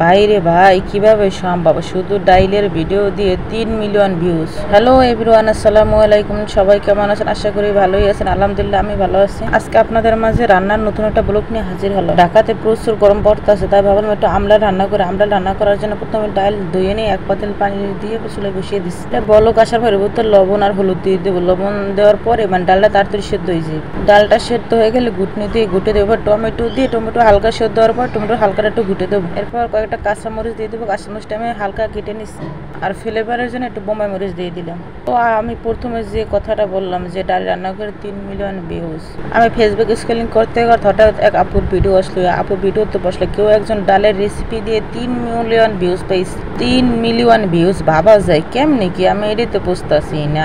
ভাইরে ভাই কিভাবে সম্ভব শুধু ডাইলের ভিডিও দিয়ে 3 মিলিয়ন ভিউজ। হ্যালো এভরিওয়ান, আসসালামু আলাইকুম। সবাই কেমন আছেন? আশা করি ভালোই আছেন। আলহামদুলিল্লাহ আমি ভালো আছি। আজকে আপনাদের মাঝে রান্নার নতুন একটা ব্লগ নিয়ে হাজির হলো। ঢাকাতে প্রচুর গরম পড়তেছে, তাই ভাবলাম একটু আমলা রান্না করে। আমলা রান্না করার জন্য প্রথমে ডাল ধুয়ে নিয়ে 1 পাতিল পানি দিয়ে চুলায় বসিয়ে দিচ্ছি। বলক আসার পরে ভিতরে লবণ আর হলুদ দিয়ে দেবো। লবণ দেওয়ার পরে ডালটা তাড়াতাড়ি সেদ্ধ হয়ে যায়। ডালটা সেদ্ধ হয়ে গেলে ঘুটনি দিয়ে ঘুটে দেবো। টমেটো দিয়ে টমেটো হালকা সেদ্ধ হওয়ার পর টমেটো হালকা একটু ঘুটে দেবো। এরপর কয়েকটা কাঁচামরিচ দিয়ে দেবো। কাঁচামরিচটা আমি হালকা কেটে নিচ্ছি আর ফ্লেভারের জন্য একটু বোম্বাই মরিচ দিয়ে দিলাম। তো আমি প্রথমে যে কথাটা বললাম যে ডাল রান্না করে 3 মিলিয়ন ভিউজ, আমি ফেসবুক স্ক্রলিং করতে হঠাৎ এক আপুর ভিডিও আসলো। আপুর ভিডিওতে বসলো কেউ একজন ডালের রেসিপি দিয়ে 3 মিলিয়ন ভিউজ পাইছে। 3 মিলিয়ন ভিউজ ভাবা যায় কেমনি কি? আমি এটাই তো বুঝতেছি না।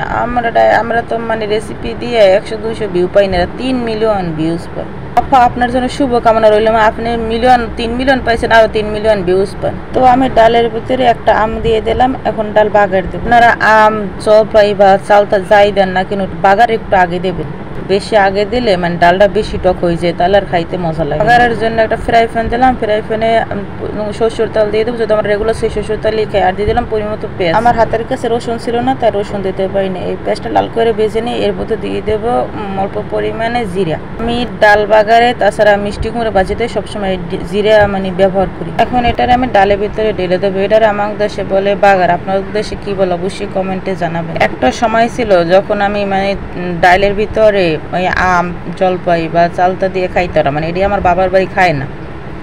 আমরা তো রেসিপি দিয়ে 100-200 ভিউ পাই না, 3 মিলিয়ন ভিউজ পাই। আপা আপনার জন্য শুভকামনা রইল। আপনি 3 মিলিয়ন পাইছেন, আরো 3 মিলিয়ন ভিউজ পান। তো আমি ডালের ভিতরে একটা আম দিয়ে দিলাম। এখন ডাল বাগার দেব। আপনারা আম, জলপাই বা চালতা যাই দেন না কেন বাগার একটু আগে দেবেন। বেশি আগে দিলে ডালটা বেশি টক হয়ে যায়, তাহলে আর খাইতে মজা লাগে। বাগারের জন্য একটা ফ্রাই প্যান দিলাম। ফ্রাই প্যানে সরষের তেল দিয়ে দেবো। যদি আমার রেগুলার সেই সরষের তেলই খাই। আর দিয়ে দিলাম পরিমাণ মতো পেঁয়াজ। আমার হাতের কাছে রসুন ছিল না, তাই রসুন দিতে পারিনি। এই পেঁয়াজটা লাল করে ভেজে নিয়ে এর মধ্যে দিয়ে দেবো অল্প পরিমাণে জিরা। আমি ডাল বাগারে তাছাড়া মিষ্টি কুমড়া ভাজিতে সবসময় জিরা ব্যবহার করি। এখন এটার আমি ডালের ভিতরে ঢেলে দেবো। এটার আমার দেশে বলে বাগার, আপনাদের দেশে কি বলে অবশ্যই কমেন্টে জানাবেন। একটা সময় ছিল যখন আমি ডালের ভিতরে আম, জলপাই বা চালতা দিয়ে খাইতাম। এটি আমার বাবার বাড়ি খায় না,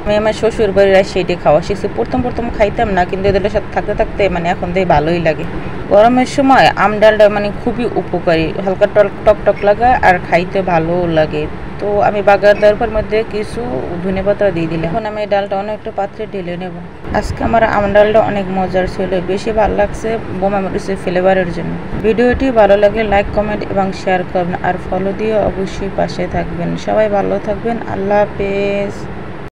আমি আমার শ্বশুর বাড়ির সেইটি খাওয়া শিখছি। প্রথম খাইতাম না, কিন্তু এদের সাথে থাকতে থাকতে এখন দিয়ে ভালোই লাগে। গরমের সময় আম ডালটা খুবই উপকারী, হালকা টক টক লাগে আর খাইতে ভালোও লাগে। তো আমি বাগার দেওয়ার মধ্যে কিছু ধনেপাতা দিয়ে দিলাম। এখন আমি এই ডালটা অনেকটা পাত্রে ঢেলে নেব। আজকে আমার আম ডালটা অনেক মজার ছিল, বেশি ভালো লাগছে বোমা মরিচের ফ্লেভারের জন্য। ভিডিওটি ভালো লাগলে লাইক, কমেন্ট এবং শেয়ার করবেন আর ফলো দিয়ে অবশ্যই পাশে থাকবেন। সবাই ভালো থাকবেন। আল্লাহ হাফেজ।